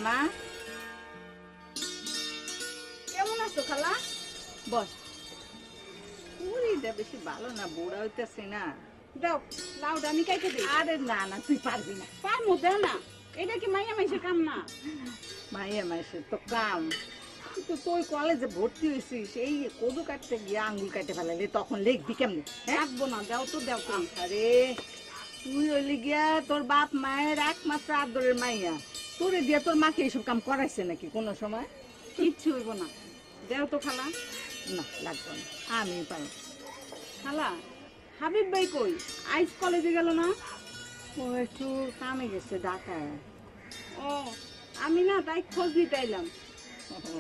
মা কেমন আছো খালা? বস। পুরিটা বেশি ভালো না, বুড়া হইতেছে না। দাও লাউডা আমি কাইতে দিই। আরে না না, তুই পারবি না। পারমু, দাও না। এটা কি মাইয়া মাইসের কাম না? মাইয়া মাসের তো কাম, কিন্তু তুই কলেজে ভর্তি হয়েছিস, এই কদু কাটতে গিয়ে আঙ্গুল কাটে ফেলালে তখন লিখবি কেমনে? রাখবো না, দাও তো দাও কাম। আরে তুই হইলি গিয়া তোর বাপ মায়ের একমাত্র আদরের মাইয়া, তোরে দিয়া তোর মাকে এইসব কাম করাইছে নাকি কোনো সময়? কিচ্ছু হইব না, দাও তো খালা। না লাগবে না, আমি পাই। খালা, হাবিব ভাই কই? আইস কলেজে গেল না? ও একটু কামে গেছে ঢাকায়। ও, আমি না তাই খোঁজ নিতে এলাম।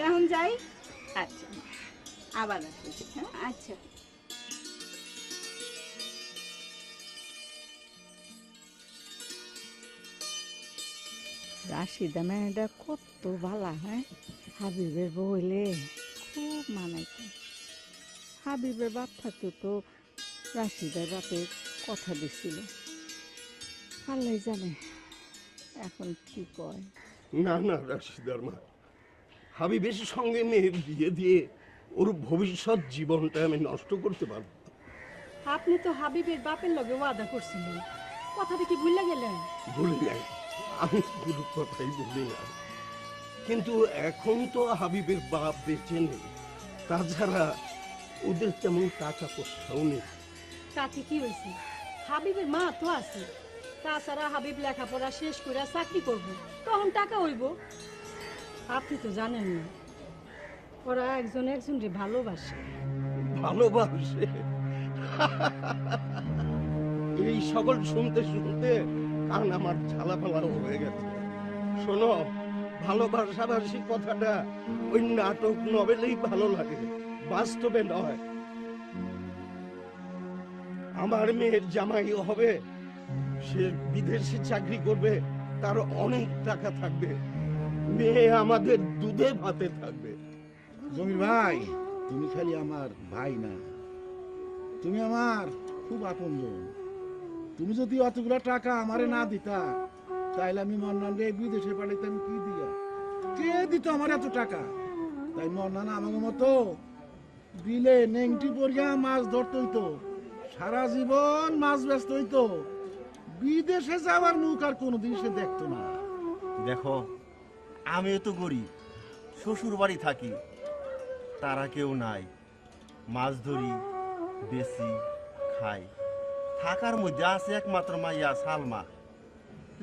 এখন যাই। আচ্ছা আবার আসিস। হ্যাঁ আচ্ছা। রাশিদা মেয়েটা কত ভালা, হ্যাঁ হাবিবের বউ হইলে খুব মানাইত। হাবিবের বাপ থাকতো তো রাশিদার বাপের কথা দিছিল, আল্লাহ জানে এখন কি কয়। না না রাশিদার মা, হাবিবের সঙ্গে মেয়ের বিয়ে দিয়ে ওর ভবিষ্যৎ জীবনটা আমি নষ্ট করতে পারবো না। আপনি তো হাবিবের বাপের লগে ওয়াদা করছিলেন, কথাটা কি ভুলে গেলেন? বলি নাই, আমি কোনো কথাই বলি না, কিন্তু এখন তো হাবিবের বাপ বেঁচে নেই, তাছাড়া ওদের তেমন টাকা পয়সাও নেই। তাতে কি হয়েছে? হাবিবের মা তো আছে, তাছাড়া হাবিব লেখাপড়া শেষ করে চাকরি করব, তখন টাকা হইব। আপনি তো জানেন না, ওরা একজন একজনকে ভালোবাসে। ভালোবাসে? এই সকল শুনতে শুনতে কান আমার ঝালাপালা হয়ে গেছে। শোনো, ভালোবাসাবাসি কথাটা ওই নাটক নভেলেই ভালো লাগে, বাস্তবে নয়। আমার মেয়ের জামাই হবে, সে বিদেশে চাকরি করবে, তার অনেক টাকা থাকবে, মেয়ে আমাদের দুধে ভাতে থাকবে। জমির ভাই, তুমি খালি আমার ভাই না, তুমি আমার খুব আপনজন। তুমি যদি অতগুলো টাকা আমারে না দিতা, তাইলে আমি মন্নান রে বিদেশে পাঠাইতাম কি দিয়া? কে দিত আমার এত টাকা? তাই মন্নান আমার মতো বিলে নেংটি পরিয়া মাছ ধরতে হইতো, সারা জীবন মাছ ব্যস্ত হইতো, বিদেশে যাওয়ার মুখ আর কোনোদিন সে দেখতো না। দেখো, আমিও তো গরিব, শ্বশুর বাড়ি থাকি, তারা কেউ নাই, মাছ ধরি, বেশি, খাই। থাকার মধ্যে আছে একমাত্র মাইয়া সালমা,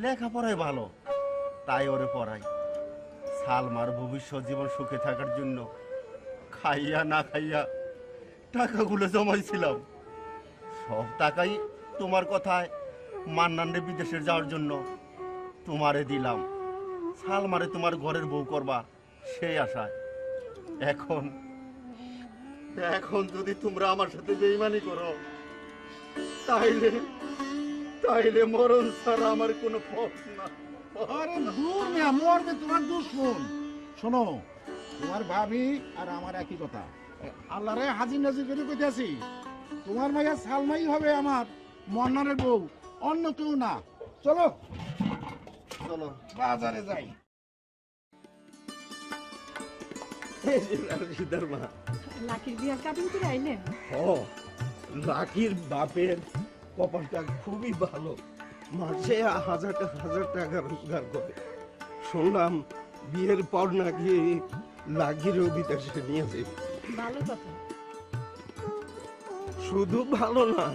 লেখাপড়ায় ভালো, তাই ওরে পড়াই। সালমার ভবিষ্যৎ জীবন সুখে থাকার জন্য খাইয়া না খাইয়া টাকাগুলো জমাইছিলাম, সব টাকাই তোমার কথায় মান্নানরে বিদেশে যাওয়ার জন্য তোমারে দিলাম, সালমারে তোমার ঘরের বউ করবা সেই আশায়। এখন এখন যদি তোমরা আমার সাথে বেঈমানি করো, তাইলে তাইলে মরণ ছাড়া আমার কোনো পথ না। আরে দূর মিয়া, মরবে তোমার দুশ্মন। শোনো, তোমার ভাবি আর আমার একই কথা, আল্লাহরে হাজির নাজির করে কইতাছি, তোমার মাইয়া সালমাই হবে আমার মন্নারের বউ, অন্য কেউ না। চলো চলো বাজারে যাই। রাশিদার মা, লাকির বিয়ার কাবিন করে আইলেন? ও লাকির বাপের কপালটা খুবই ভালো, মাসে হাজার টাকা রোজগার করে। শুনলাম বিয়ের পর নাকি লাকিরও বিদেশে নিয়েছে। ভালো কথা। শুধু ভালো না,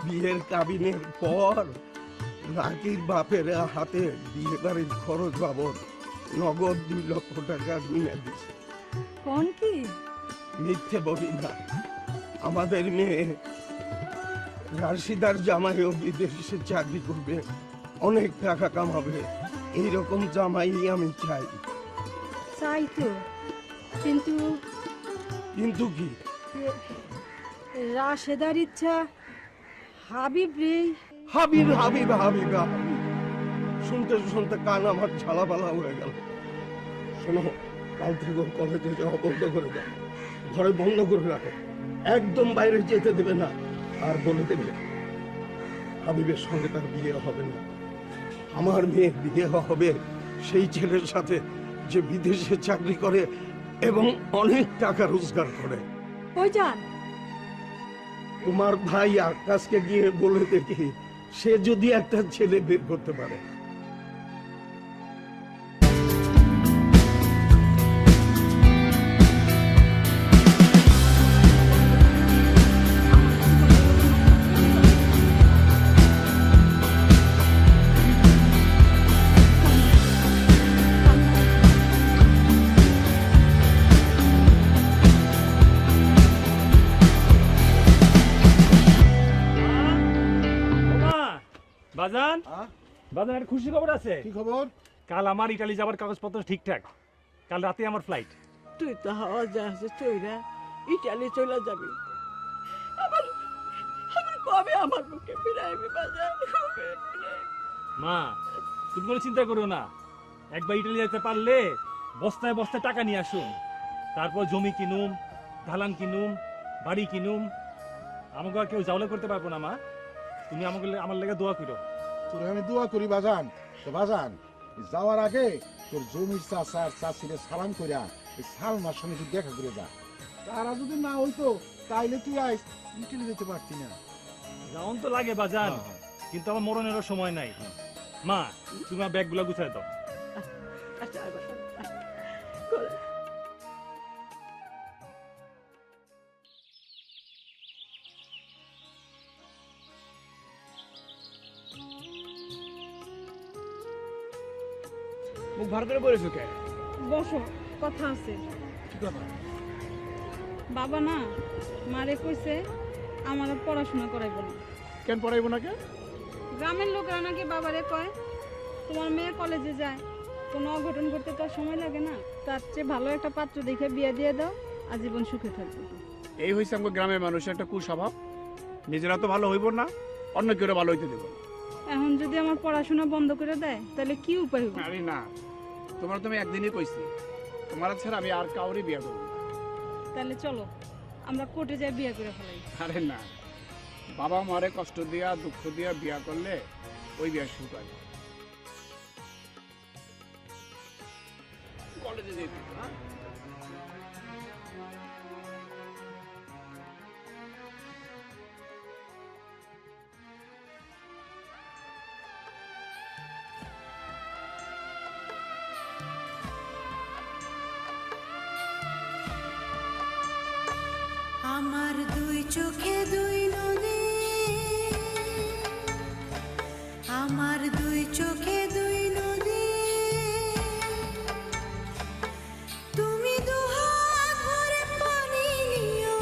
বিয়ের কাবিনের পর লাকির বাপের হাতে বিয়ে বাড়ির খরচ বাবদ নগদ 2 লক্ষ টাকা কিনে দিছে। কোন কি? মিথ্যে বলি না, আমাদের মেয়ে রাশিদার জামাইও বিদেশে চাকরি করবে, অনেক টাকা কামাবে, এইরকম জামাই আমি চাই। চাই তো, কিন্তু কিন্তু কি? রাশেদার ইচ্ছা হাবিব রে। হাবিব হাবিব হাবিব হাবিব, শুনতে শুনতে কান আমার ঝালাপালা হয়ে গেল। শোনো, কাল থেকে কলেজে যাওয়া বন্ধ করে দাও, ঘরে বন্ধ করে রাখো, একদম বাইরে যেতে দেবে না, আর বলে দেবে হাবিবের সঙ্গে তার বিয়ে হবে না, আমার মেয়ের বিয়ে হবে সেই ছেলের সাথে যে বিদেশে চাকরি করে এবং অনেক টাকা রোজগার করে। ওই যান, তোমার ভাই আকাশকে গিয়ে বলে দেখি সে যদি একটা ছেলে বের করতে পারে। বাজান হ্যাঁ? বাজান একটা খুশি খবর আছে। কি খবর? কাল আমার ইটালি যাবার কাগজপত্র ঠিকঠাক, কাল রাতে আমার ফ্লাইট। তুই তো হাওয়া জাহাজে চইরা ইটালি চলে যাবি। আবার আবার কবে আমার মুখে ফিরাইবি বাজার? কবে ফিরাইবি? মা তুমি কোনো চিন্তা করো না, একবার ইটালি যেতে পারলে বস্তায় বস্তায় টাকা নিয়ে আসুন, তারপর জমি কিনুম, ধালান কিনুম, বাড়ি কিনুম। আমাকে আর কেউ জাওলা করতে পারবো না মা, তুমি আমাকে আমার লেগে দোয়া করো। তোর আমি দোয়া করি বাজান। তো বাজান যাওয়ার আগে তোর জমির চাষা আর চাষিরে সালাম কইরা এই সালমার সঙ্গে তুই দেখা করে যা। তারা যদি না হইতো তাইলে তুই আইস ইটালি যেতে পারতি না। যাওন তো লাগে বাজান, হ্যাঁ। কিন্তু আমার মরণেরও সময় নাই। মা তুমি আমার ব্যাগগুলো গুছাই দাও। আচ্ছা এবার করে। মুখ ভার করে বলেছো কে? বসো, কথা আছে। কি কথা? বাবা না মারে কইছে আমার আর পড়াশোনা করাইব না। কেন পড়াইবো না কে? গ্রামের লোকরা নাকি বাবারে কয় তোমার মেয়ে কলেজে যায়, কোনো অঘটন করতে তো আর সময় লাগে না, তার চেয়ে ভালো একটা পাত্র দেখে বিয়ে দিয়ে দাও, আজীবন সুখে থাকবে। এই হইছে আমাদের গ্রামের মানুষের একটা কুস্বভাব, নিজেরা তো ভালো হইব না, অন্য কেউ ভালো হইতে দেব না। এখন যদি আমার পড়াশোনা বন্ধ করে দেয় তাহলে কি উপায় হবে? আরে না, তোমার তো আমি একদিনই কইছি তোমার ছাড়া আমি আর কাউরে বিয়ে করবো না। তাহলে চলো আমরা কোর্টে যাই বিয়ে করে ফেলাই। আরে না, বাবা মারে কষ্ট দিয়া দুঃখ দিয়া বিয়া করলে ওই বিয়া শুরু করে কলেজে যেতে হ্যাঁ? আমার দুই চোখে দুই নদী, আমার দুই চোখে দুই নদী, তুমি দুহাত ভরে পানি নিও,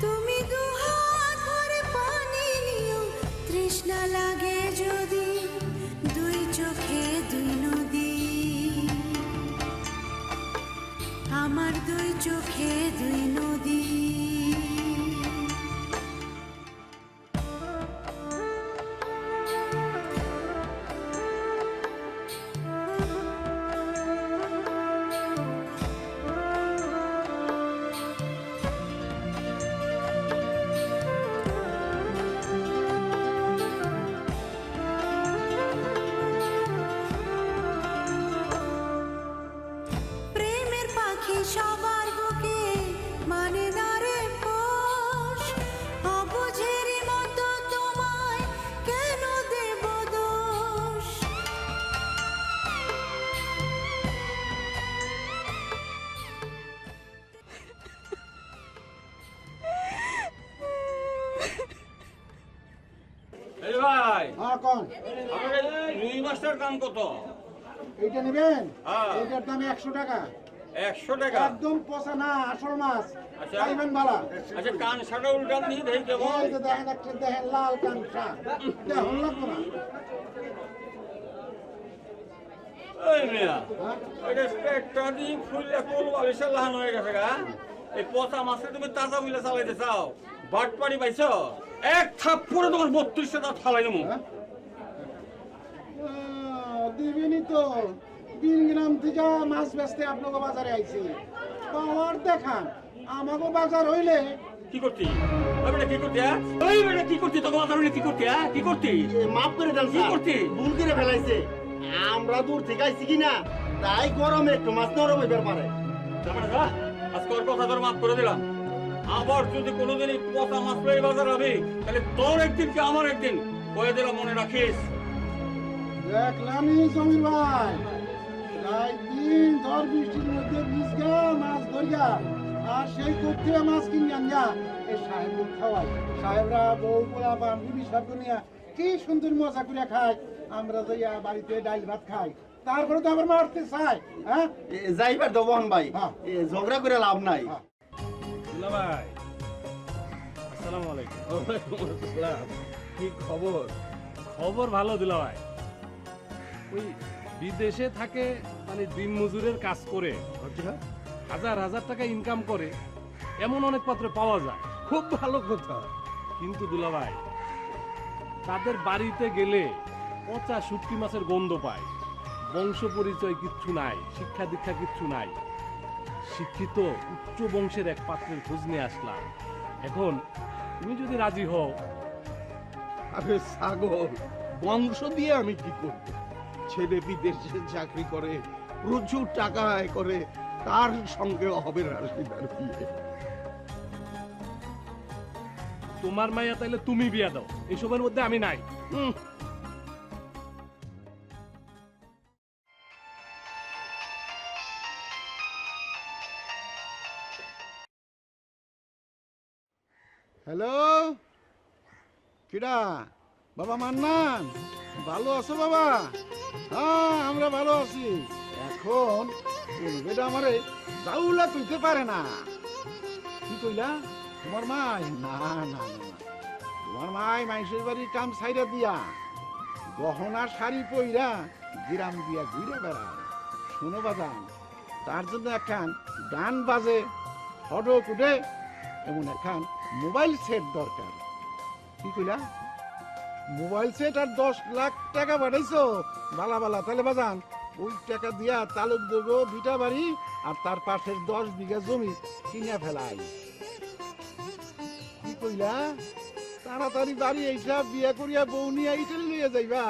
তুমি দুহাত ভরে পানি নিও, তৃষ্ণা লাগে যদি দুই চোখে দুই নদী, আমার দুই চোখে দুই নদী। প্রেমের পাখি সবার বুকে মানে না রে পোষ, অবুঝেরই মতো তোমায় কেন দেব দোষ। ভাই হ্যাঁ কোন? রুই মাছটার দাম কত? এইটা নেবেন? হ্যাঁ। এইটার দাম 100 টাকা। 100 টাকা। একদম পচা না, আসল মাছ। আচ্ছা। খাইবেন ভালো। আচ্ছা কান সাটা উল্টান দিয়ে দেখি কেমন। এই যে দেখেন একটা দেখেন লাল কাঁকড়া। দেখুন লাগবো না। এই মিয়া হ্যাঁ? এটা একটা দিয়ে ফুললে কোল বালিশে লাহান হয়ে গেছে গা। এই পচা মাছে তুমি তাজা মিলে চালাইতে চাও, বাট পানি পাইছো, এক থাপ্পড়ে তোমার 32 দাঁত ফালাই দেবো। হ্যাঁ? দিবেনি তো। 3 গ্রাম থেকে মাছ বেচতে আপনাকে বাজারে আইছি। পাওয়ার দেখান। আমাকে বাজার হইলে কি করতি? ওই বেটা কি করতি? ওই বেটা কি করতি? তোকে মাথার কি করতি? কি করতি? মাফ করে দেন কি করতি? ভুল করে ফেলাইছে। আমরা দূর থেকে আইছি কিনা তাই গরমে একটু মাছ নরম হইবার পারে। আজকে ওর কথা তোর মাফ করে দিলাম। আবার যদি কোনোদিনই পচা মাছ পেয়ে বাজার হবে তাহলে তোর একদিন কি আমার একদিন কয়ে দিলাম, মনে রাখিস। দেখলামই জমির ভাই, প্রায় দিন ঝড় বৃষ্টির মধ্যে ভিজগা মাছ ধরিয়া আর সেই করতে মাছ কিনে আনিয়া এই সাহেব খাওয়াই। সাহেবরা বউ পোলা বান্ধবী সব নিয়া কি সুন্দর মজা করে খায়, আমরা যাইয়া বাড়িতে ডাল ভাত খাই, তারপরে তো আবার মারতে চাই। হ্যাঁ যাইবার তো বহন ভাই, হ্যাঁ। ঝগড়া করে লাভ নাই। দুলা ভাই, আসসালামু আলাইকুম। কি খবর? খবর ভালো দুলা ভাই। ওই বিদেশে থাকে, মানে দিন মজুরের কাজ করে হাজার হাজার টাকা ইনকাম করে, এমন অনেক পাত্র পাওয়া যায়। খুব ভালো কথা। কিন্তু দুলা ভাই, তাদের বাড়িতে গেলে পচা শুটকি মাছের গন্ধ পায়, বংশ পরিচয় কিচ্ছু নাই, শিক্ষা দীক্ষা কিচ্ছু নাই। শিক্ষিত উচ্চ বংশের এক পাত্রের খোঁজ নিয়ে আসলাম। এখন তুমি যদি রাজি হও। আরে ছাগল, বংশ দিয়ে আমি কি করব? ছেলে বিদেশে চাকরি করে, প্রচুর টাকা আয় করে, তার সঙ্গে হবে রাশিদার বিয়ে। তোমার মাইয়া তাইলে তুমি বিয়া দাও, এসবের মধ্যে আমি নাই। হ্যালো, কিডা? বাবা মান্নান, ভালো আছো বাবা? হ্যাঁ আমরা ভালো আছি। এখন বেটা আমারে জাউলা তুলতে পারে না। কি কইলা? তোমার মাই? না না না না, তোমার মাই মাইশের বাড়ির কাম ছাইরা দিয়া গহনা শাড়ি পইরা গ্রাম দিয়া ঘুরে বেড়ায়। শোনো বাজান, তার জন্য একখান গান বাজে ফটো কুটে এমন একখান মোবাইল সেট দরকার। কি কইলা? মোবাইল সেট আর 10 লাখ টাকা পাঠাইছো? বালা বালা, তাহলে বাজান ওই টাকা দিয়া তালুক দেবো 2টা বাড়ি আর তার পাশের 10 বিঘা জমি কিনে ফেলাই। কি কইলা? তাড়াতাড়ি বাড়ি এইসা বিয়ে করিয়া বউ নিয়ে ইটালি নিয়ে যাইবা?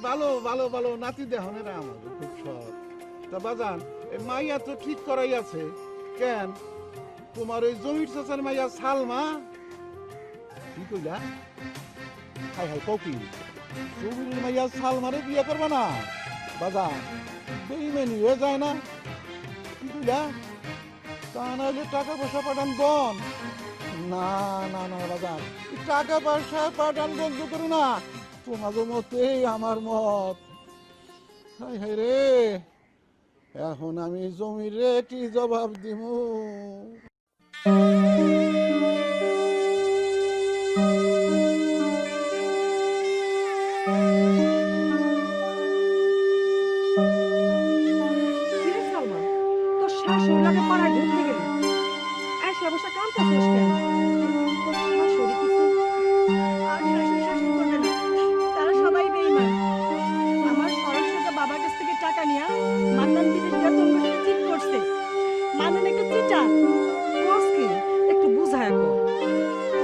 ভালো ভালো ভালো, নাতি দেহনেরা আমার খুব শখ। তা বাজান, এই মাইয়া তো ঠিক করাই আছে। কেন তোমার ওই জমির চাচার মাইয়া সালমা? কি কইলা? হাই হাই কৌকি, জমির মাইয়া সালমারে বিয়ে করবা না? বাজান বেইমানি হয়ে যায় না? কি কইলা? তা না হলে টাকা পয়সা পাঠান বন? না না না বাজান, টাকা পয়সা পাঠান বন্ধ করো না, তোমাদের মতেই আমার মত। হাই হাই রে, এখন আমি জমির রে কি জবাব দিমু? কিরে সালমা, তোর শাশুড়িকে পাড়ায় ঢুকতে গেলি, এসে বসে কাঁদতেছিস কেন? তোর শাশুড়ি কিছু আর শাশুড়ি শাশুড়ি করবে না, তারা সবাই বেঈমান। আমার সরাসরি বাবার কাছ থেকে টাকা নিয়ে মান্নান বিদেশ গিয়ে তোর কাছে চিট করছে। মান্নান একটা চিটা কসকে একটু বুঝায় কর।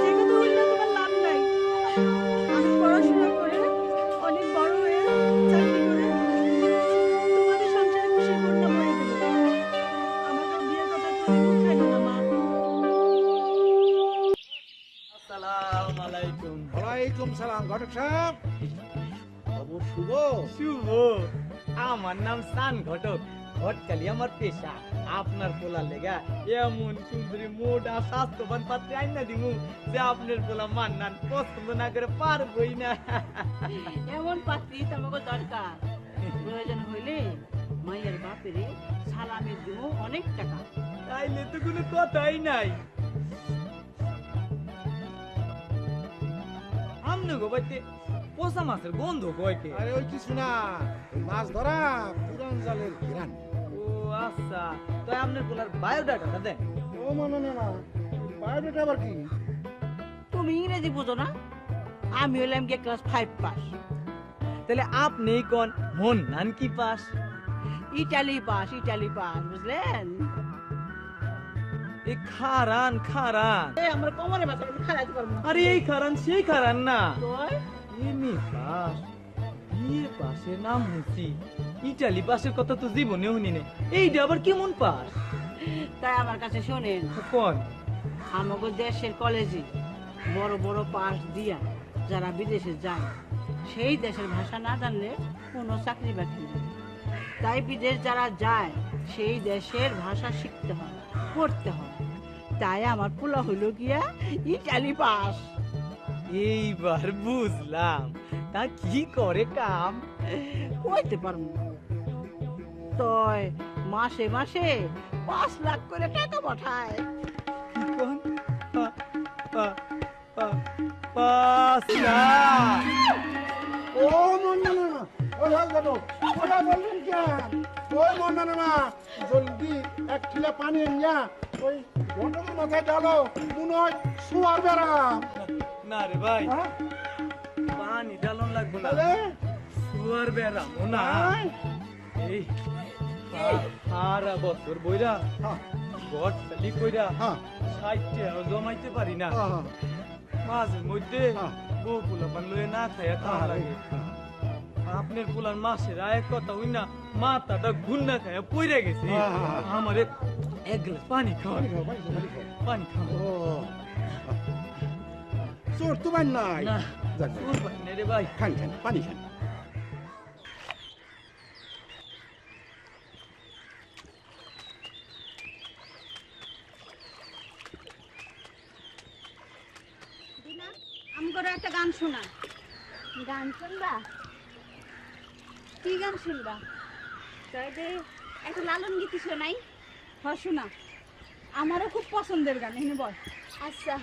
সে কথা হইলে তোমার লাভ নাই। আমি পড়াশোনা করে অনেক বড় হয়ে চাকরি করে তোমাদের সংসারে খুশি করতে মরে দেব। আমাকে বিয়ের কথা তুমি বুঝাইল না মা। আসসালামু আলাইকুম। ওয়ালাইকুম সালাম। ঘটক সাহেব, খবর শুভ? শুভ। আমার নাম সান ঘটক, ঘটকালি আমার পেশা। আপনার পোলা লেগা এমন সুন্দরী মোটা স্বাস্থ্যবান পাত্রে আইনা দিমু যে আপনার পোলা মান্নান পছন্দ না করে পারবই না। এমন পাত্রী তোমাকে দরকার। প্রয়োজন হইলে মাইয়ের বাপেরে সালামি দিব অনেক টাকা। তাইলে তো কোনো কথাই নাই। আমনে গো বাইতে পোষা মাছের গন্ধ কয়কে? আরে ওই কিছু না, ওই মাছ ধরা পুরান জালের ঘিরান। ও আচ্ছা, তাই আপনার পোলার বায়োডাটাটা দেন। ও না না না, বায়োডাটা আবার কি? তুমি ইংরেজি বুঝো না? আমি হইলাম গিয়ে ক্লাস 5 পাস। তাহলে আপনি কোন মন নান কি pass? Italy pass, Italy pass, বুঝলেন? এই খারান খারান, এই আমার কোমরে ব্যথা, আমি খারাইতে পারবো না। আরে এই খারান সেই খারান না, তোর এমনি পাস বিয়ে পাশের নাম মুসি। ইটালি পাশের কথা তো জীবনেও শুনি নাই, এইটা আবার কেমন পাস? তাই আমার কাছে শোনেন, কোন আমাদের দেশের কলেজে বড় বড় পাস দিয়া যারা বিদেশে যায়, সেই দেশের ভাষা না জানলে কোনো চাকরি বাকরি নেই। তাই বিদেশ যারা যায় সেই দেশের ভাষা শিখতে হয়, পড়তে হয়। তাই আমার পোলা হইল গিয়া ইটালি পাস। এইবার বুঝলাম, তা কি করে কাম? হইতে পারবো তয় মাসে মাসে 5 লাখ করে টাকা পাঠায়। কি কোন? পাঁচ লাখ? ও মন্ডানা ও লাল দাদু ওরা বললেন কেন? ওই মন্ডানা জলদি এক কিলো পানি নিয়া ওই ঘটনার মাথায় ডালো, মনে হয় শোয়ার বেড়াম। না রে ভাই, পানি ডালন লাগবো না, শুয়ার বেড়াম না। এই সারা বছর বইরা ঘর খালি কইরা 60 টাকা জমাইতে পারি না, মাঝে মধ্যে বউ পোলাপান লয়ে না খাইয়া খাওয়া লাগে। আপনার পোলার মাসের আয় কথা হই না, মাথাটা ঘুন্না খাইয়া পইরা গেছে। আমারে এক গ্লাস পানি খাওয়া, পানি খাওয়া। চোর তোমার নাই না চোর পাই না রে ভাই। খান খান পানি খান। আমগরে একটা গান শোনা। গান শুনবা? কি গান শুনবা? তাইলে একটা লালন গীতি শোনাই। হ্যাঁ শোনা, আমারও খুব পছন্দের গান, এখানে বল। আচ্ছা।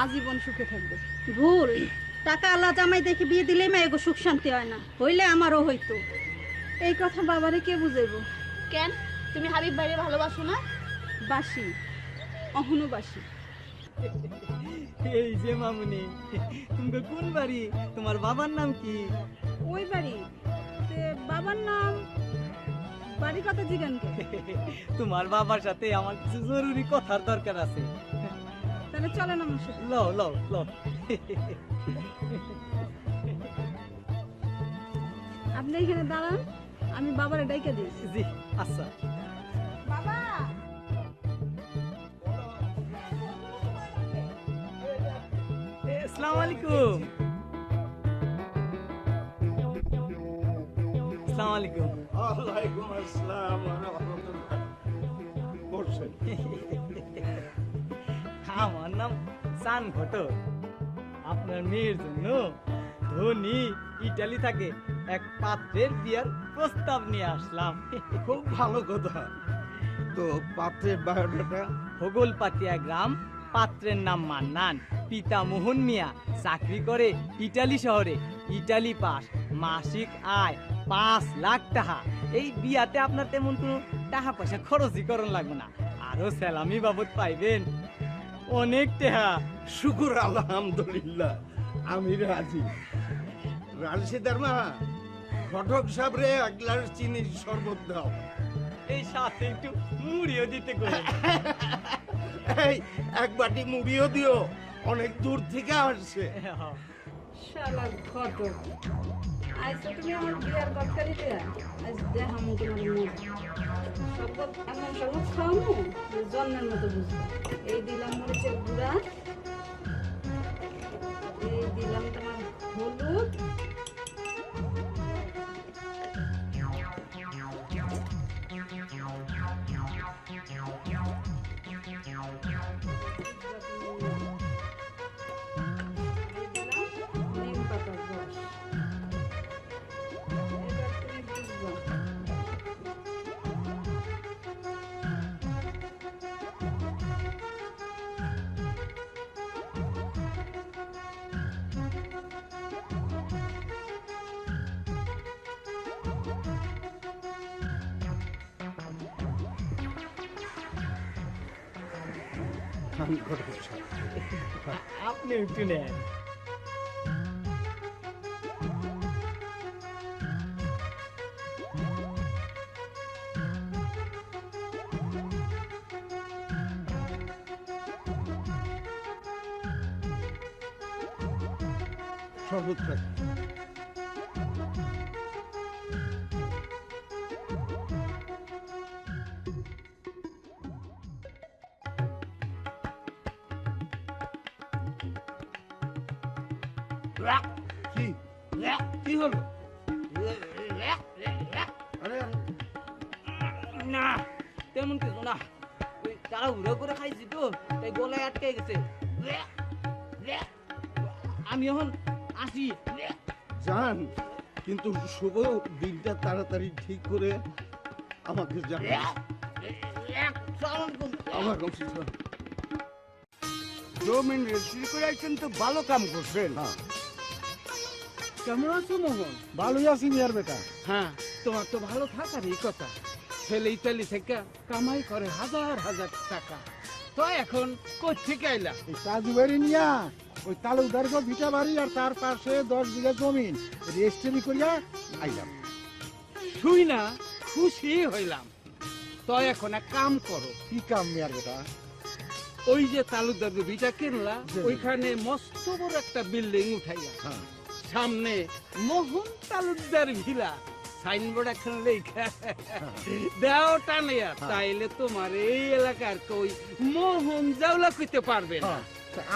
আজীবন সুখে থাকবে। ভুল, টাকা আল্লাহ জামাই দেখে বিয়ে দিলেই মেয়েগো সুখ শান্তি হয় না, হইলে আমারও হইতো। এই কথা বাবারে কে বুঝাইব? কেন, তুমি হাবিব ভাইরে ভালোবাসো না? বাসি, অহনো বাসি। এই যে মামুনি, তুমি কোন বাড়ি, তোমার বাবার নাম কি? ওই বাড়ি বাবার নাম, বাড়ির কথা জিগান কে? তোমার বাবার সাথে আমার কিছু জরুরি কথার দরকার আছে। তাহলে চলেন আমার সাথে। লও লও লও। আপনি এখানে দাঁড়ান, আমি বাবারে ডাইকা দিই। জি আচ্ছা। বাবা, আসসালামু আলাইকুম। আসসালামু আলাইকুম। ওয়ালাইকুম আসসালাম ওয়া রাহমাতুল্লাহ। বসেন। আমার নাম সান ঘটক। আপনার মেয়ের জন্য ধনী ইটালি থেকে এক পাত্রের বিয়ার প্রস্তাব নিয়ে আসলাম। খুব ভালো কথা। তো পাত্রের বায়োডাটা? হোগলপাতিয়া গ্রাম, পাত্রের নাম মান্নান, পিতা মোহন মিয়া, চাকরি করে ইটালি শহরে, ইটালি পাস, মাসিক আয় 5 লাখ টাকা। এই বিয়াতে আপনার তেমন কোনো টাকা পয়সা খরচই করণ লাগবে না, আরো স্যালামি বাবদ পাইবেন অনেক টাকা। শুকুর আলহামদুলিল্লাহ, আমি রাজি। রাশিদার মা, ঘটক সাহেব রে এক গ্লাস চিনির শরবত দাও। এই সাথে একটু মুড়িও দিতে করে। এই এক বাটি মুড়িও দিও, অনেক দূর থেকে আসছে। শালা ঘটক, আজ তো তুমি আমার বিয়ার তরকারি দিয়া আজ দেখামো তোমার মুখ। শরবত এমন শরবত খাওয়ামো যে জন্মের মতো বুঝবো। এই দিলাম মরিচের গুঁড়া, এই দিলাম তোমার হলুদ, নিম পাতার রস। এবার তুমি বুঝবা। আমি ঘটক সাহেব। আপনি একটু নেন। শরবত খাই। কি কি হলো? আরে না তেমন কিছু না, ওই তারা উড়ো করে খাইছি তো, তাই গলায় আটকে গেছে। আমি এখন আসি। জান, কিন্তু শুভ দিনটা তাড়াতাড়ি ঠিক করে আমাকে জানান। আমার জমিন রেজিস্ট্রি করে আসছেন তো ভালো কাম করছেন। কেমন আছো মোহন? ভালোই আছি মিয়ার বেটা। হ্যাঁ, তোমার তো ভালো থাকারই কথা। ছেলে ইতালি থেকে কামাই করে হাজার হাজার টাকা, তো এখন কোথেকে আইলা? এই কাজু বাড়ি নিয়া ওই তালুকদার ভিটা বাড়ি আর তার পাশে 10 বিঘা জমিন রেজিস্ট্রি করিয়া আইলাম। শুই না খুশি হইলাম। তো এখন এক কাম করো। কি কাম মিয়ার বেটা? ওই যে তালুকদার ভিটা কিনলা, ওইখানে মস্ত বড় একটা বিল্ডিং উঠাইয়া সামনে মোহন তালুকদার ভিলা সাইনবোর্ড এখন লেখা দেও টানিয়া, তাইলে তোমার এই এলাকার কই মোহন জাউলা কইতে পারবে না।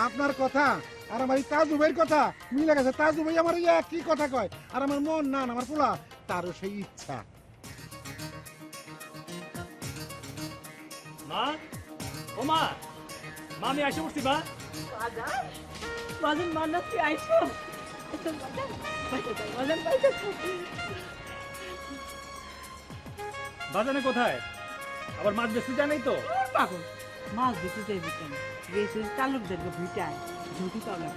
আপনার কথা আর আমার এই তাজু ভাইয়ের কথা মিলে গেছে। তাজু ভাই আমার কি কথা কয়, আর আমার মন না আমার পোলা তারও সেই ইচ্ছা। মা, ও মা, মা আমি আসে উঠছি মা। বাজান মান্না তুই আইছো? বাজানে কোথায়? আবার মাছ বেশি জানাই তো। পাগল, মাছ বেশি যাইবি কেন? বেশি তালুকদার ভিটায় ঝুঁকি পাবে।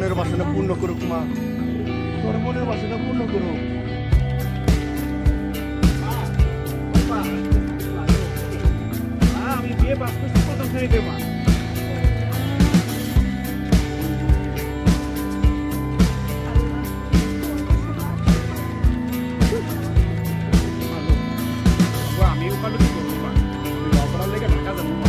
মনের বাসনা পূর্ণ করুক মা, তোর মনের বাসনা পূর্ণ করুক। আমি বিয়ে পাস করছি প্রথম শ্রেণীতে মা। আমি ওখানে কি করবো মা? আমি অপরাধ লেগে ঢাকা যাবো মা।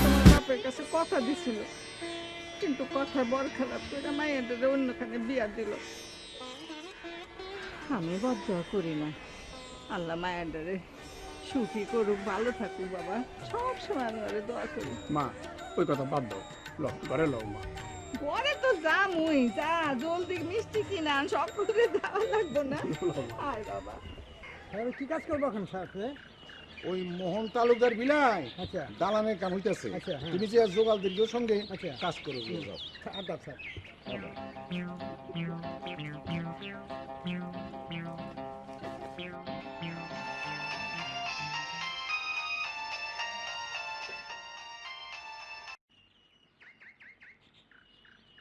তোমার বাপের কাছে কথা দিছিল, কিন্তু কথা বর খারাপ করে মায়েদের অন্যখানে বিয়া দিল। আমি বদয়া করি না, আল্লাহ মায়েদের সুখী করুক, ভালো থাকুক বাবা, সব সময় আমি দোয়া করি। মা ওই কথা বাদ দাও, ল ঘরে লও মা। পরে তো যামুই, যা জলদি মিষ্টি কিনা সব করে দেওয়া লাগবো না। আয় বাবা, কি কাজ করবো এখন স্যার? ওই মোহন তালুকদার বিলাই আচ্ছা দালানের কাম হইতেছে, আচ্ছা, হ্যাঁ। তুমি যে যোগালদের সঙ্গে আচ্ছা কাজ করে যাও। আচ্ছা স্যার।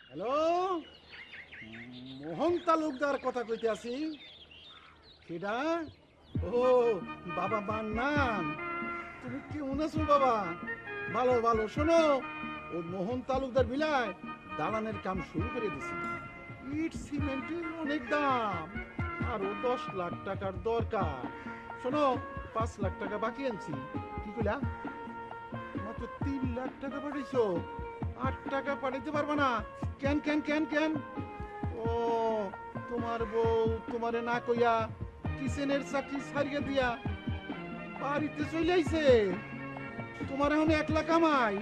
হ্যালো, মোহন তালুকদার কথা কইতে আছি। সেটা ও বাবা মান্নান, তুমি কেমন আছো বাবা? ভালো ভালো। শোনো, ও মোহন তালুকদার বিলাই দালানের কাম শুরু করে দিছে। ইট সিমেন্টের অনেক দাম, আরো 10 লাখ টাকার দরকার। শোনো, 5 লাখ টাকা বাকি আনছি। কি কইলা? মাত্র 3 লাখ টাকা পাঠাইছো? 8 টাকা পাঠাইতে পারবা না? কেন কেন কেন কেন? ও তোমার বউ তোমারে না কইয়া কিচেনের চাকরি ছাড়িয়ে দিয়া বাড়িতে চলে আইছে। তোমার এখন 1 লাখ কামাই।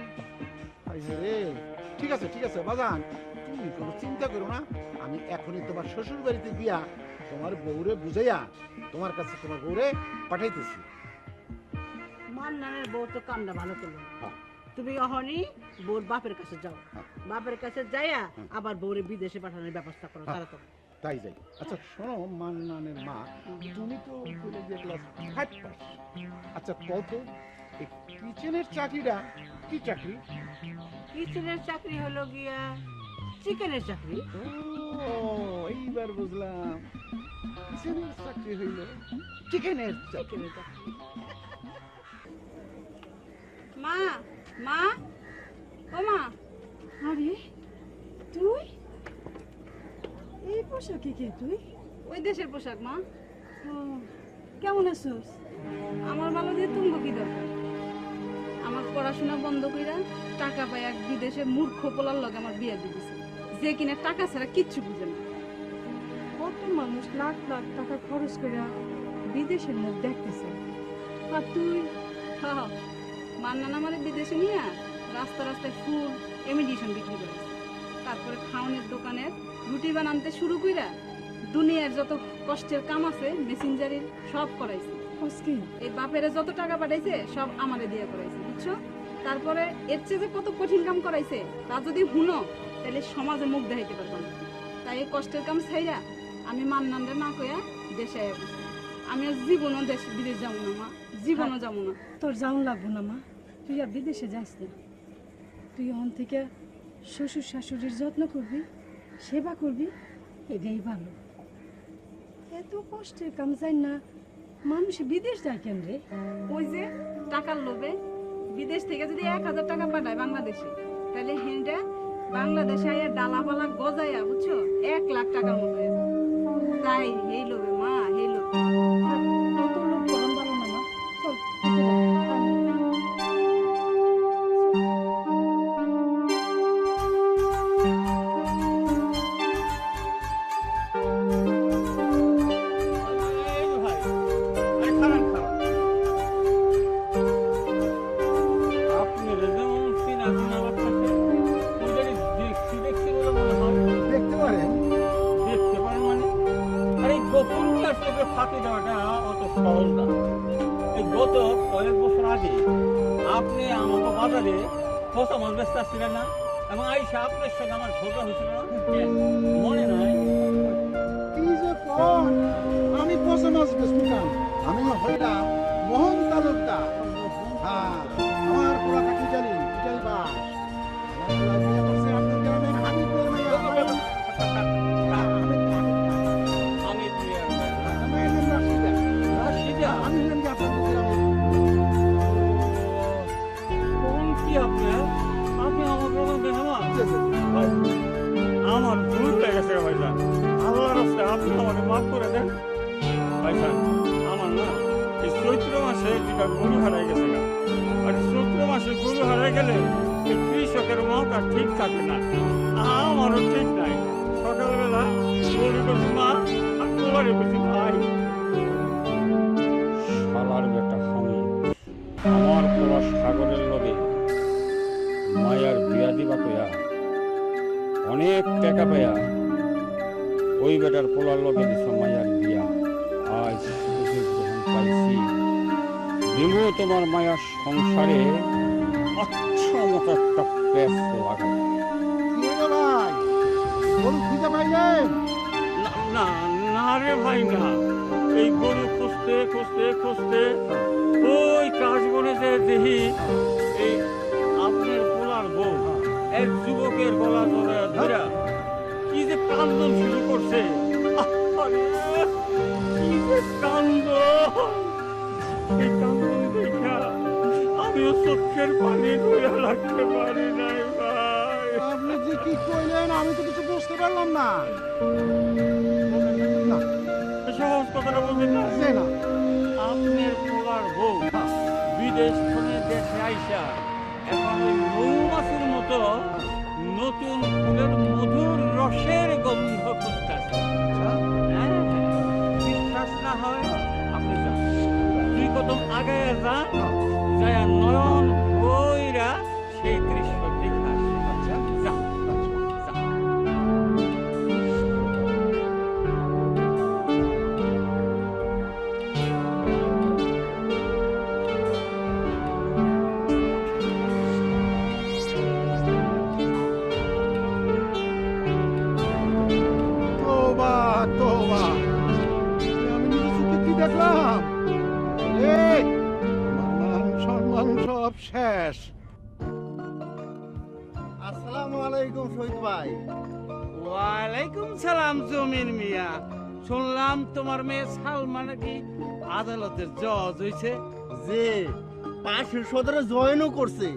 রে ঠিক আছে ঠিক আছে বাজান, তুমি কোনো চিন্তা করো না। আমি এখনই তোমার শ্বশুর বাড়িতে গিয়া তোমার বউরে বুঝাইয়া তোমার কাছে তোমার বউরে পাঠাইতেছি। মান্নানের বউ তো কামটা ভালো করলো, তুমি অহনি বউর বাপের কাছে যাও, বাপের কাছে যাইয়া আবার বউরে বিদেশে পাঠানোর ব্যবস্থা করো তাড়াতাড়ি। তাই যাই। আচ্ছা শোনো মান্নানের মা, তুমি তো কলেজে ক্লাস 5 পাস। আচ্ছা কত এই কিচেনের চাকরিটা কি চাকরি? কিচেনের চাকরি হলো গিয়া চিকেনের চাকরি। ও এইবার বুঝলাম, কিচেনের চাকরি হইল চিকেনের চাকরি। মা মা ও মা, আরে তুই এই পোশাকে কে তুই? ওই দেশের পোশাক মা। ও, কেমন আছোস? আমার ভালো দিয়ে তুমি কি দরকার? আমার পড়াশোনা বন্ধ কইরা টাকা পাই এক বিদেশে মূর্খ পোলার লগে আমার বিয়ে দিয়ে দিছে, যে কিনা টাকা ছাড়া কিচ্ছু বুঝে না। কত মানুষ লাখ লাখ টাকা খরচ করে বিদেশের মুখ দেখতেছে, আর তুই? হ্যাঁ, মান্নান আমার বিদেশে নিয়ে রাস্তা রাস্তায় ফুল এমিডিশন বিক্রি করে, তারপরে খাওয়ানোর দোকানের রুটি বানাতে শুরু কইরা দুনিয়ার যত কষ্টের কাম আছে মেসেঞ্জারির সব করাইছে। এই বাপেরে যত টাকা পাঠাইছে সব আমারে দিয়ে করাইছে, বুঝছো? তারপরে এর চেয়ে যে কত কঠিন কাম করাইছে তা যদি হুনো তাহলে সমাজে মুখ দেখাইতে পারবো না। তাই এই কষ্টের কাম ছাইরা আমি মান্নানরে না কইয়া দেশে আইছি। আমি আর জীবনও দেশ বিদেশ যাবো না মা, জীবনও যাবো না। তোর যাওন লাগবো না মা, তুই আর বিদেশে যাস না। তুই ওখান থেকে শ্বশুর শাশুড়ির যত্ন করবি, সেবা করবি, এটাই ভালো। এত কষ্টের কাম যাই না, মানুষ বিদেশ যায় কেন রে? ওই যে টাকার লোভে বিদেশ থেকে যদি 1000 টাকা পাঠায় বাংলাদেশে, তাহলে হেনটা বাংলাদেশে আইয়া ডালা পালা গজাইয়া, বুঝছো, 1 লাখ টাকার মতো হয়ে যায়। তাই এই লোভে মা, এই লোভে। কত লোক গরম ভালো না মা, চল গত কয়েক বছর আগে আপনি আমাকে বাজারে খোসা মাছ বেচতে আসছিলেন না? এবং আইসা আপনার সঙ্গে আমার ঝগড়া হয়েছিল না? মনে নাই? কি যে কোন, আমি পচে মাছ বেচবো কেন? আমি হইলাম মোহন তালুকদার। হ্যাঁ, আমার পোলা থাকি জানি ইটালি বাস। আমার পোলা বিয়ে করছে আপনার গ্রামের হাবিবের মাইয়া। আমি প্রিয়ার আমার নাম রাশিদা। রাশিদা? আমি হলাম কি আপনাদের গ্রামের। কোন কি আপনার? আপনি আমার গ্রামের বেনামা? আমার ভুল হয়ে গেছে ভাইজান। আল্লাহর রাস্তায় আপনি আমাকে মাফ করে দেন ভাইজান। আমার না এই চৈত্র মাসে দুটা গরু হারাই গেছে না, আর চৈত্র মাসে গরু হারাই গেলে এই কৃষকের মত আর ঠিক থাকে না, আমারও ঠিক নাই। সকালবেলা গরু করছি মা, আর তোমারও করছি ভাই। শালার বেটা আমি আমার পোলা সাগরের লগে মায়ার বিয়া দিবা কইয়া অনেক টাকা পাইয়া ওই বেটার পোলার লগে দিছ মায়ার বিয়া। আজ সুযোগ গ্রহণ পাইছি, দিব তোমার মায়ার সংসারে আচ্ছা মতো একটা প্যাস লাগাই। কি হলো ভাই, গরু খুঁজে পাইলেন? না না রে ভাই না, এই গরু খুঁজতে খুঁজতে খুঁজতে ওই কাজ বনে যে দেখি এই আপনার পোলার বউ এক যুবকের গলা ধরে কি যে কান্দন শুরু করছে। আরে, কি যে কান্দন! এই কান্দন দেখা আমিও চোখের পানি ধরে রাখতে পারি নাই ভাই। আপনি যে কি কইলেন আমি তো কিছু বুঝতে পারলাম না। না, সহজ কথাটা বলবেন না? না, আপনার পোলার বউ বিদেশ থেকে দেশে আইসা এখন ওই মৌমাছির মতো নতুন ফুলের মধুর রসের গন্ধ খুঁজতেছে। বিশ্বাস না হয় আপনি যান, 2 কদম আগে যান, যায় নয়ন ভৈরা সেই দৃশ্য দেখে আসেন। যান, যান। তোবা তোবা, আমি নিজে চোখে কি দেখলাম? এই, আমার মান সম্মান সব শেষ। আসসালামু আলাইকুম শহীদ ভাই। ওয়ালাইকুম সালাম জমির মিয়া। শুনলাম তোমার মেয়ে সালমা নাকি আদালতের জজ হইছে। যে পাশের সদরে জয়েনও করছে,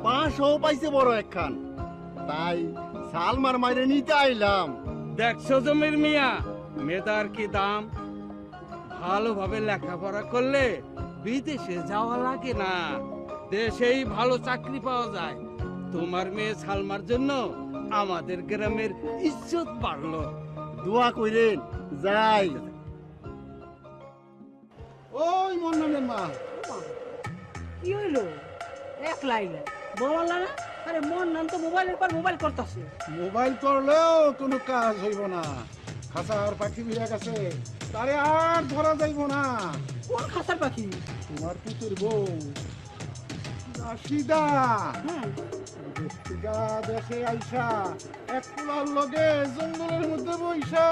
500 পাইছে বড় একখান, তাই সালমার মাইরে নিতে আইলাম। দেখছো জমির মিয়া, মেয়েটার কি দাম। ভালোভাবে লেখাপড়া করলে বিদেশে যাওয়া লাগে না, দেশেই ভালো চাকরি পাওয়া যায়। তোমার মেয়ে সালমার জন্য আমাদের গ্রামের ইজ্জত বাড়লো। দোয়া কইরেন যাই। ওই মন্নানের মা, কি হইলো? একলা আইলা বলা না? আরে মন নাম তো মোবাইলের পর মোবাইল করতেছে। মোবাইল করলেও কোনো কাজ হইব না। খাসার পাখি বিরা গেছে, তারে আর ধরা যাইব না। কোন খাসার পাখি? তোমার পুতুর বউ রাশিদা দেশে আইসা এক পোলার লগে জঙ্গলের মধ্যে বইসা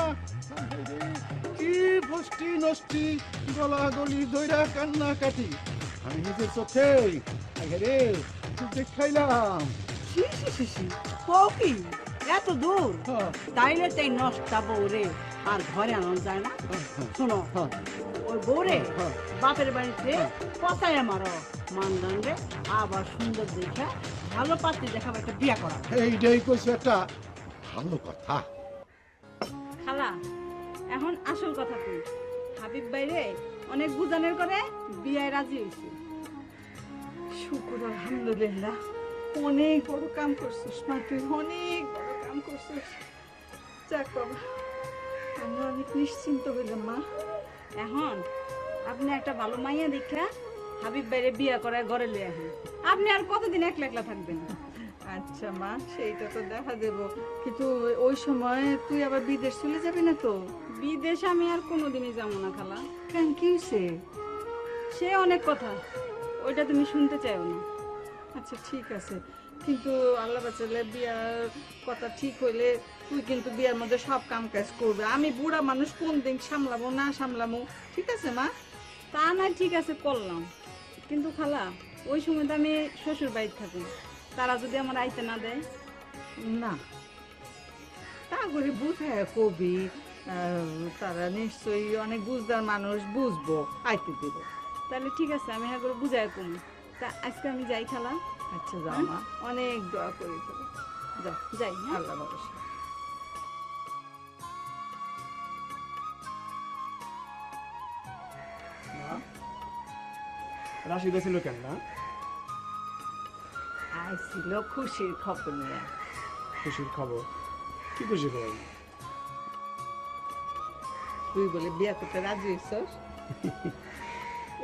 কি ফষ্টি নষ্টি গলা গলি দইরা কান্না কাটি আমি নিজের চোখে রে দেখাইলাম। কি এত দূর? তাইলে তাই নষ্টা বউরে আর ঘরে আনন্দ যায় না। শোনো, ওই বউরে বাপের বাড়িতে কথায় মারো, মানদান রে আবার সুন্দর দেখা ভালো পাত্রী দেখাবো, একটা বিয়া করা। এইটাই কইছে একটা ভালো কথা। খালা, এখন আসল কথা কই। হাবিব বাইরে অনেক বুঝানোর করে বিয়ায় রাজি হয়েছে। শুকুর আলহামদুলিল্লাহ, অনেক বড় কাম করছিস মা, তুই অনেক বড় কাম করছিস। যাক বাবা, আমরা অনেক নিশ্চিন্ত হইলাম মা। এখন আপনি একটা ভালো মাইয়া দেখা হাবিব বাইরে বিয়া করায় ঘরে লিয়ে আসেন। আপনি আর কতদিন একলা একলা থাকবেন? আচ্ছা মা, সেইটা তো দেখা দেব, কিন্তু ওই সময় তুই আবার বিদেশ চলে যাবি না তো? বিদেশ আমি আর কোনোদিনই যাবো না খালা। কেন, কি হয়েছে? সে অনেক কথা, ওইটা তুমি শুনতে চাইও না। আচ্ছা ঠিক আছে, কিন্তু আল্লাহ বাঁচালে বিয়ার কথা ঠিক হইলে তুই কিন্তু বিয়ার মধ্যে সব কাম কাজ করবে। আমি বুড়া মানুষ কোন দিন সামলাবো না সামলাবো, ঠিক আছে মা? তা না ঠিক আছে করলাম, কিন্তু খালা ওই সময় তো আমি শ্বশুর বাড়িতে থাকি, তারা যদি আমার আইতে না দেয়? না, তা করে বুঝায় কবি, তারা নিশ্চয়ই অনেক বুঝদার মানুষ, বুঝবো, আইতে দেবো। তাহলে ঠিক আছে, আমি হ্যাঁ করে বুঝাই কমি। তা আজকে আমি যাই খালা। আচ্ছা যাও মা, অনেক দোয়া করি তোর। যাও যাই, হ্যাঁ? আল্লাহ ভরসা। রাশিদা ছিল কেন না? আইছিল খুশির খবর নিয়ে। খুশির খবর? কি খুশি খবর? তুই বলে বিয়া করতে রাজি হইছস?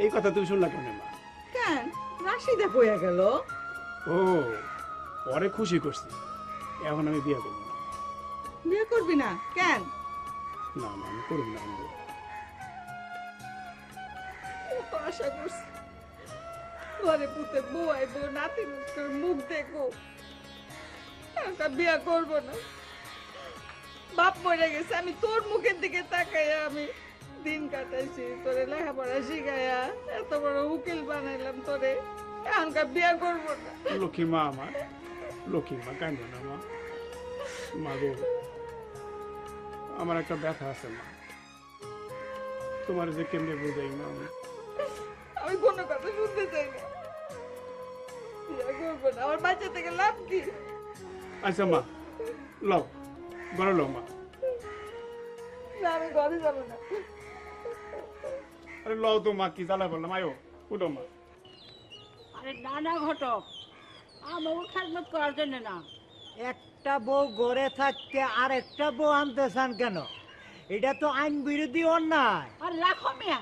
এই কথা তুমি শুনলা কেন মা? কেন, রাশিদা কইয়া গেল। ও, পরে খুশি করছি, এখন আমি বিয়ে করবো না। বিয়ে করবি না কেন? না না, আমি করব না। আমি কত আশা করছি ঘরে পুতে বউ আইবো, নাতি মুখের মুখ দেখো, একটা বিয়া করবো না। বাপ মরে গেছে, আমি তোর মুখের দিকে তাকাইয়া আমি দিন কাটাইছি, তোরে লেখাপড়া শিখাইয়া এত বড় উকিল বানাইলাম তোরে, এখনকার বিয়া করবো না। লক্ষ্মী মা আমার, লক্ষ্মী মা, কাঁদো না মা। মা গো, আমার একটা ব্যথা আছে মা, তোমার যে কেমনে বুঝাই মা। আমি কোনো কথা শুনতে চাই না, বিয়া করবো না। আমার বাচ্চা থেকে লাভ কি? আচ্ছা মা, লও ঘরে লও মা। না, আমি ঘরে যাবো না। আরে লও তো মা, কি জ্বালা বললাম, আয়ো উঠো মা। আরে না না ঘটক, আমার খেদমত করার জন্য না। একটা বউ ঘরে থাকতে আর একটা বউ আনতে চান কেন? এটা তো আইন বিরোধী অন্যায়। আর রাখো মিয়া,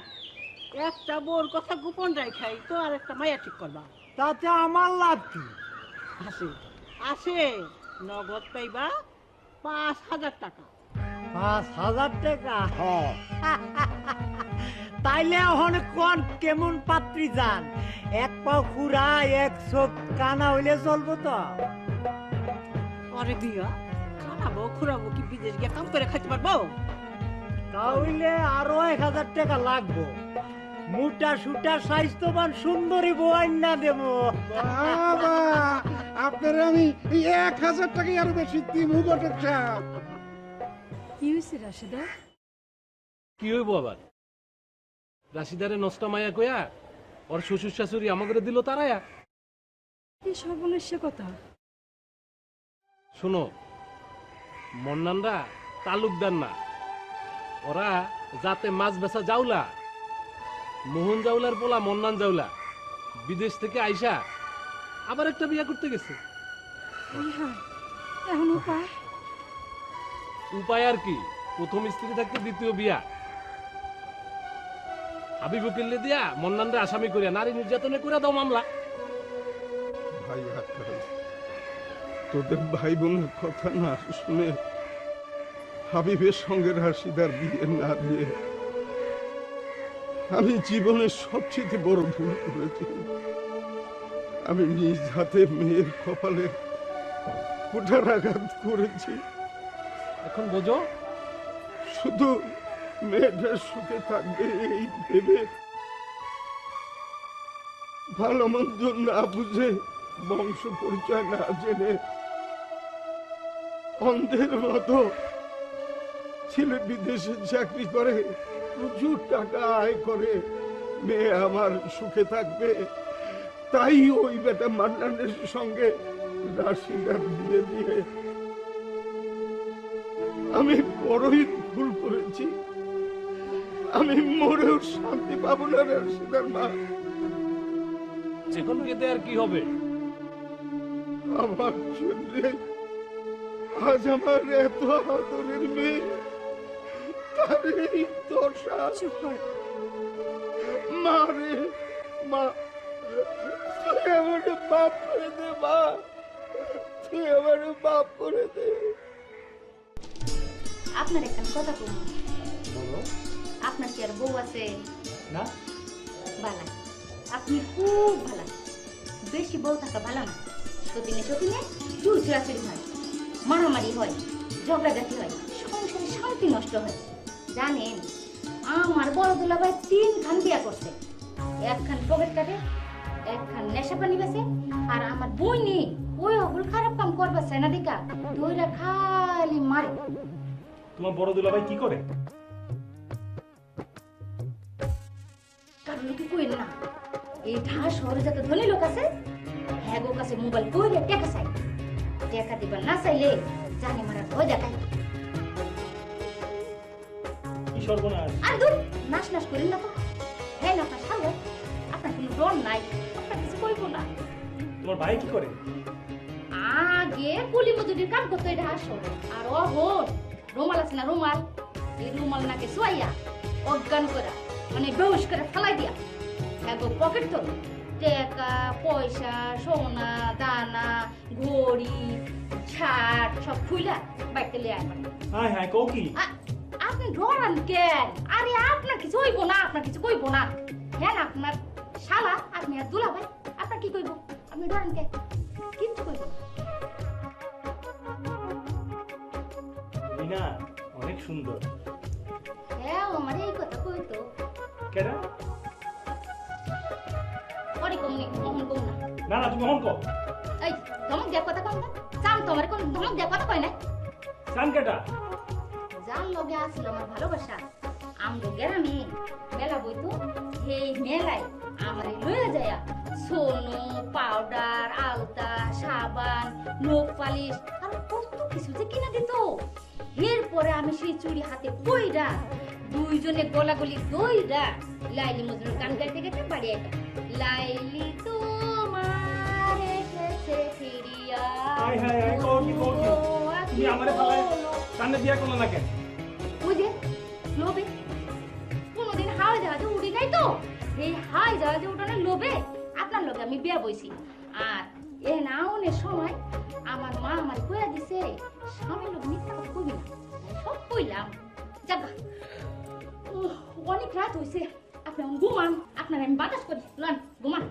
একটা বোর কথা গোপন রাখাই তো আর একটা মায়া ঠিক করবা। তাতে আমার লাভ কি? আসে আসে নগদ পাইবা 5,000 টাকা। 5,000 টাকা? তাইলে এখন কোন কেমন পাত্রী যান? এক পাও খুরা, এক চোখ কানা হইলে চলবো তো? আরে বিয়া খানাবো খুরাবো কি বিদেশ গিয়ে কাম করে খাইতে পারবো? তাহলে আরো 1,000 টাকা লাগবো। মোটা সুটা স্বাস্থ্যবান সুন্দরী বউ আইনা দেবো। বাবা, আপনার আমি 1,000 টাকাই আরো বেশি দিব ঘটক সাহেব। কি হয়েছে রাশিদা? কি হইব আবার? রাশিদারে নষ্ট মায়া কয়া ওর শ্বশুর শাশুড়ি আমাকে দিল তারায়া। এই সর্বনাশা কথা। শোনো, মন্নানরা তালুকদার না, ওরা যাতে মাছ বেচা যাওলা। মোহন জাউলার পোলা মন্নান জাউলা বিদেশ থেকে আইসা আবার একটা বিয়া করতে গেছে। এখন উপায়? উপায় আর কি, প্রথম স্ত্রী থাকতে দ্বিতীয় বিয়া। হাবিব উকিল্লে দিয়া মন্নানরে আসামি করিয়া নারী নির্যাতনে করে দাও মামলা। ভাই আক্তার, তোদের ভাই বোনের কথা না শুনে হাবিবের সঙ্গে রাশিদার বিয়ে না দিয়ে আমি জীবনের সবচেয়ে বড় ভুল করেছি। আমি নিজ হাতে মেয়ের কপালে কুঠারাঘাত করেছি। এখন বোঝো, শুধু মেয়েটার সুখে থাকবে এই ভেবে, ভালো মন্দ না বুঝে, বংশ পরিচয় না জেনে অন্ধের মতো ছেলে বিদেশে চাকরি করে, প্রচুর টাকা আয় করে, মেয়ে আমার সুখে থাকবে, তাই ওই বেটা মান্নানের সঙ্গে রাশিদার বিয়ে দিয়ে আমি বড়ই ভুল করেছি। আমি মরেও শান্তি পাবো না রাশিদার মা। যেকোনো কেতে আর কি হবে? আমার জন্য আজ আমার এত আদরের মেয়ে, তার এই দশা। মা রে মা, তুই আমার বাপ করে দে মা, তুই আমার বাপ করে দে। আপনার একটা কথা বলবো। আপনার কি আর বউ আছে? না, ভালো, আপনি খুব ভালো। বেশি বউ থাকা ভালো না, সতীনে সতীনে চুল চুরাচুরি হয়, মারামারি হয়, ঝগড়াঝাটি হয়, সংসারে শান্তি নষ্ট হয়। জানেন আমার বড় দুলাভাই 3 খান বিয়া করছে, একখান পকেট কাটে, একখান নেশা পানি বেছে, আর আমার বই নেই ওই অগুল খারাপ কাম করবে সেনা দিকা দইরা খালি মারে। তোমার বড় দুলাভাই কি করে? কারণ কি কইল না, এই ঢাকা শহরে যত ধনী লোক আছে হ্যাঁ গো কাছে মোবাইল কইরে টাকা চাই, টাকা দিবা না চাইলে জানি মারা ভয় দেখায়। কি সর্বনাশ! আর দূর নাশ নাশ করেন না তো, হ্যাঁ না আপনার সামনে আপনার কোনো ডর নাই, আপনার কিছু কইব না। তোমার ভাই কি করে? আগে কুলি মজুরির কাম করতো এটা আসো, আর অহন রুমাল আছে না রুমাল, এই রুমাল নাকে সোয়াইয়া অজ্ঞান করা মানে বেহুশ করে ফেলাই দিয়া এগো পকেট তো টাকা পয়সা সোনা দানা ঘড়ি ছাট সব খুইলা বাইতে লিয়ে আয়। হাই হাই কও কি? আপনি ডরান কেন? আরে আপনার কিছু হইব না, আপনার কিছু কইব না। হ্যাঁ আপনার শালা আপনি আর দুলা ভাই আপনার কি কইব? আপনি ডরান কেন? কিচ্ছু কইব না। তুমি না অনেক সুন্দর। হ্যাঁ আমার এই কথা কইতো কেন? পরে কমনি মোহন কম না। না না তুমি হন কও। এই ধমক দেওয়ার কথা কম না, চাম তোমার কোন ধমক দেওয়ার কথা কয় না। চান কেটা? যার লগে আসলো আমার ভালোবাসা আমগো গ্রামে মেলা বইতো, সেই মেলায় আমারে লইয়া যায়া সোনো পাউডার আলতা সাবান নখ পালিশ আর কত কিছু যে কিনা দিত। এরপরে আমি সেই চুড়ি হাতে কইরা দুইজনে গলাগলি দইরা লাইলি মজনুর গান গাইতে গাইতে বাড়ি আইতা। লাইলি তোমার এসেছে ফিরিয়া। হাই হাই হাই কও কি কও কি? তুমি আমারে ফালায় কানে দিয়া করলা না কেন? ওই যে লোভে কোনদিন হাওয়া জাহাজে উড়ি নাই তো, এই হাওয়া জাহাজে উঠানোর লোভে আপনার লোকে আমি বিয়া বইছি। আর এ নাওনের সময় আমার মা আমার কইয়া দিছে স্বামী লোক মিথ্যা কথা কইবি না, সব কইলাম। যাক অনেক রাত হইছে, আপনি ঘুমান, আপনার আমি বাতাস করি লন ঘুমান।